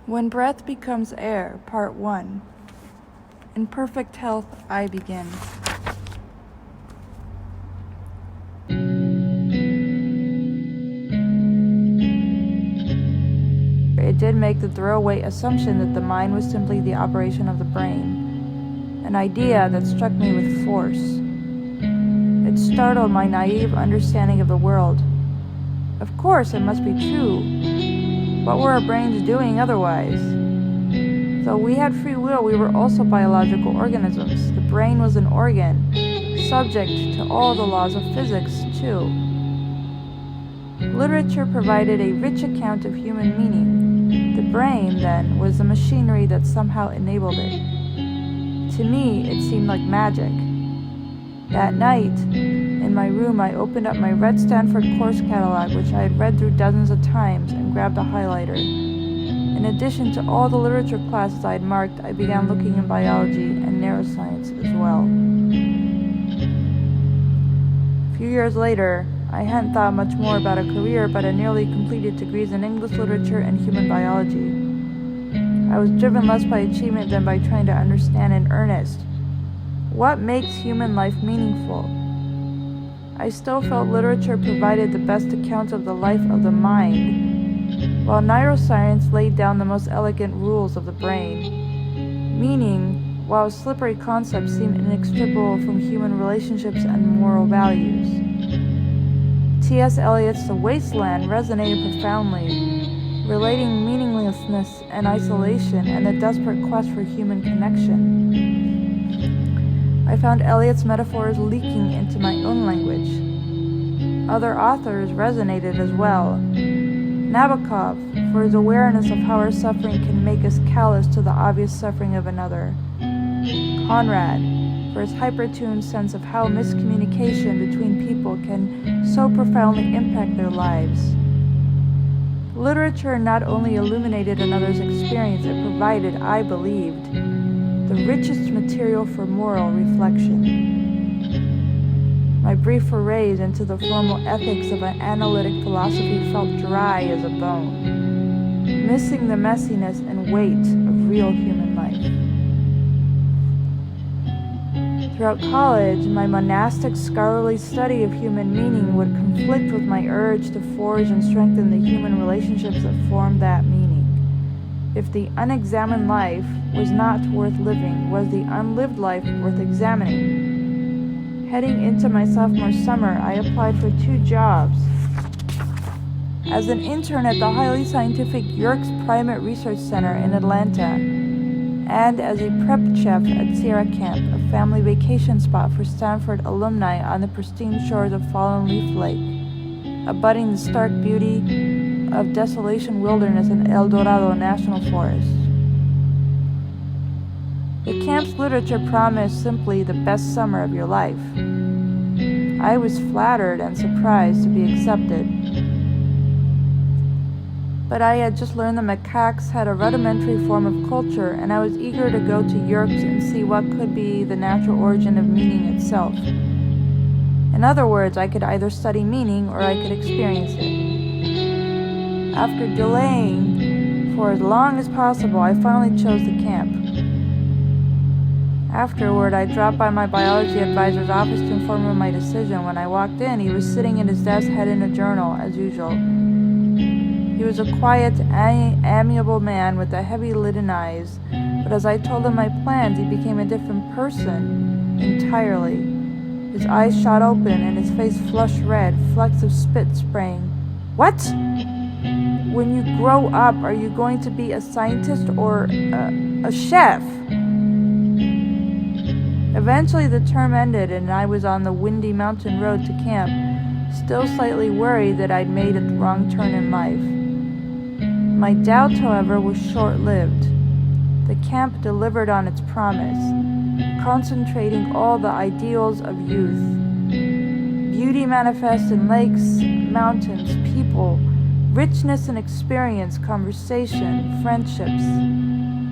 When Breath Becomes Air, Part 1. In perfect health, I begin. It did make the throwaway assumption that the mind was simply the operation of the brain, an idea that struck me with force. It startled my naive understanding of the world. Of course, it must be true. What were our brains doing otherwise? Though we had free will, we were also biological organisms. The brain was an organ, subject to all the laws of physics, too. Literature provided a rich account of human meaning. The brain, then, was the machinery that somehow enabled it. To me, it seemed like magic. That night, in my room, I opened up my red Stanford course catalog, which I had read through dozens of times, and grabbed a highlighter. In addition to all the literature classes I had marked, I began looking in biology and neuroscience as well. A few years later, I hadn't thought much more about a career, but had nearly completed degrees in English literature and human biology. I was driven less by achievement than by trying to understand in earnest what makes human life meaningful. I still felt literature provided the best account of the life of the mind, while neuroscience laid down the most elegant rules of the brain. Meaning, while a slippery concept, seemed inextricable from human relationships and moral values. T.S. Eliot's The Wasteland resonated profoundly, relating meaninglessness and isolation and the desperate quest for human connection. I found Eliot's metaphors leaking into my own language. Other authors resonated as well. Nabokov, for his awareness of how our suffering can make us callous to the obvious suffering of another. Conrad, for his hyper-tuned sense of how miscommunication between people can so profoundly impact their lives. Literature not only illuminated another's experience, it provided, I believed, the richest material for moral reflection. My brief forays into the formal ethics of an analytic philosophy felt dry as a bone, missing the messiness and weight of real human life. Throughout college, my monastic scholarly study of human meaning would conflict with my urge to forge and strengthen the human relationships that formed that meaning. If the unexamined life was not worth living, was the unlived life worth examining? Heading into my sophomore summer, I applied for 2 jobs. As an intern at the highly scientific Yerkes Primate Research Center in Atlanta, and as a prep chef at Sierra Camp, a family vacation spot for Stanford alumni on the pristine shores of Fallen Leaf Lake, abutting the stark beauty of Desolation Wilderness and El Dorado National Forest. The camp's literature promised simply the best summer of your life. I was flattered and surprised to be accepted. But I had just learned the macaques had a rudimentary form of culture, and I was eager to go to Yerkes and see what could be the natural origin of meaning itself. In other words, I could either study meaning or I could experience it. After delaying for as long as possible, I finally chose the camp. Afterward, I dropped by my biology advisor's office to inform him of my decision. When I walked in, he was sitting at his desk, head in a journal, as usual. He was a quiet, amiable man with the heavy-lidded eyes, but as I told him my plans, he became a different person entirely. His eyes shot open and his face flushed red, flecks of spit spraying. "What? When you grow up, are you going to be a scientist or a chef?" Eventually the term ended and I was on the windy mountain road to camp, still slightly worried that I'd made a wrong turn in life. My doubt, however, was short-lived. The camp delivered on its promise, concentrating all the ideals of youth. Beauty manifest in lakes, mountains, people, richness and experience, conversation, friendships.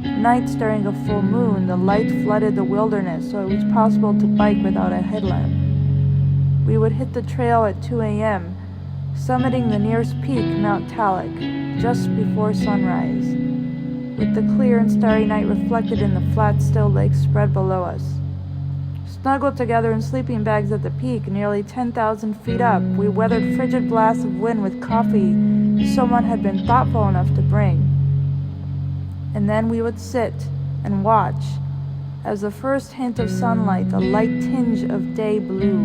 Nights during a full moon, the light flooded the wilderness, so it was possible to bike without a headlamp. We would hit the trail at 2 a.m., summiting the nearest peak, Mount Talek, just before sunrise. with the clear and starry night reflected in the flat, still lake spread below us. Snuggled together in sleeping bags at the peak, nearly 10,000 feet up, we weathered frigid blasts of wind with coffee someone had been thoughtful enough to bring. And then we would sit and watch as the first hint of sunlight, a light tinge of day blue,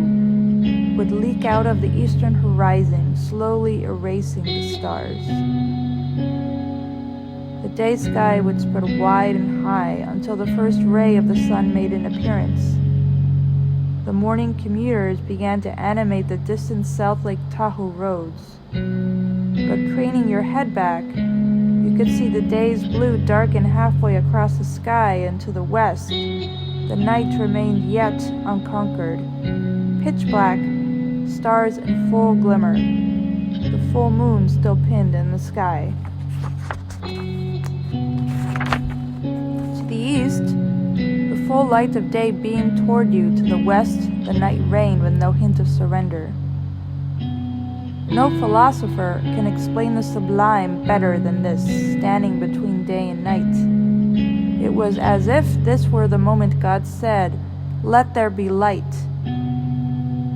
would leak out of the eastern horizon, slowly erasing the stars. The day sky would spread wide and high until the first ray of the sun made an appearance. The morning commuters began to animate the distant South Lake Tahoe roads. But craning your head back, you could see the day's blue darken halfway across the sky, and to the west, the night remained yet unconquered. Pitch black, stars in full glimmer, the full moon still pinned in the sky. To the east, the full light of day beamed toward you. To the west, the night reigned with no hint of surrender. No philosopher can explain the sublime better than this, standing between day and night. It was as if this were the moment God said, "Let there be light."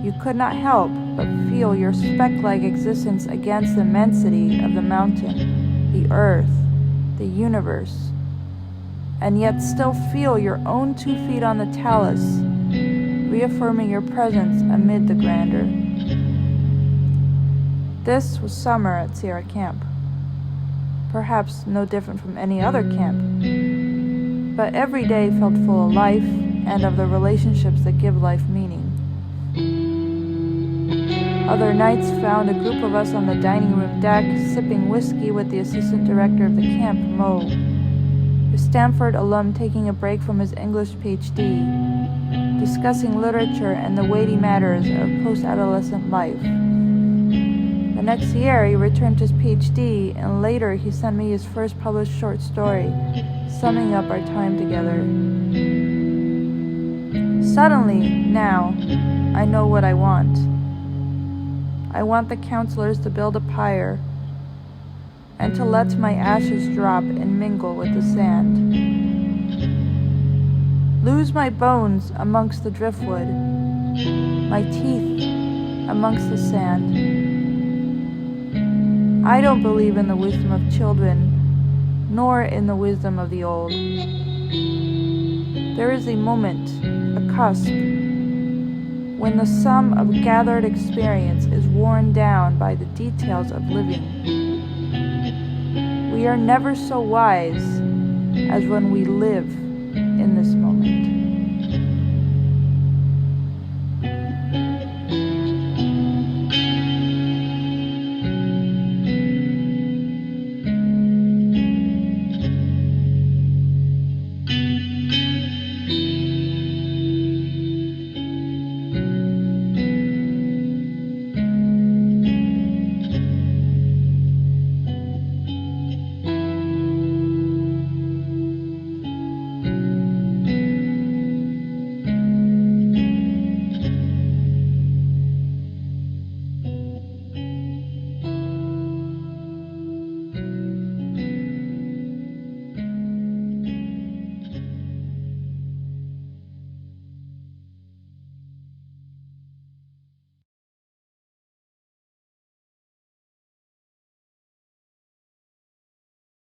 You could not help but feel your speck-like existence against the immensity of the mountain, the earth, the universe, and yet still feel your own 2 feet on the talus, reaffirming your presence amid the grandeur. This was summer at Sierra Camp. Perhaps no different from any other camp, but every day felt full of life and of the relationships that give life meaning. Other nights found a group of us on the dining room deck, sipping whiskey with the assistant director of the camp, Mo, a Stanford alum taking a break from his English PhD, discussing literature and the weighty matters of post-adolescent life. The next year, he returned to his PhD, and later he sent me his first published short story, summing up our time together. Suddenly, now, I know what I want. I want the counselors to build a pyre and to let my ashes drop and mingle with the sand. Lose my bones amongst the driftwood, my teeth amongst the sand. I don't believe in the wisdom of children, nor in the wisdom of the old. There is a moment, a cusp, when the sum of gathered experience is worn down by the details of living. We are never so wise as when we live in this moment.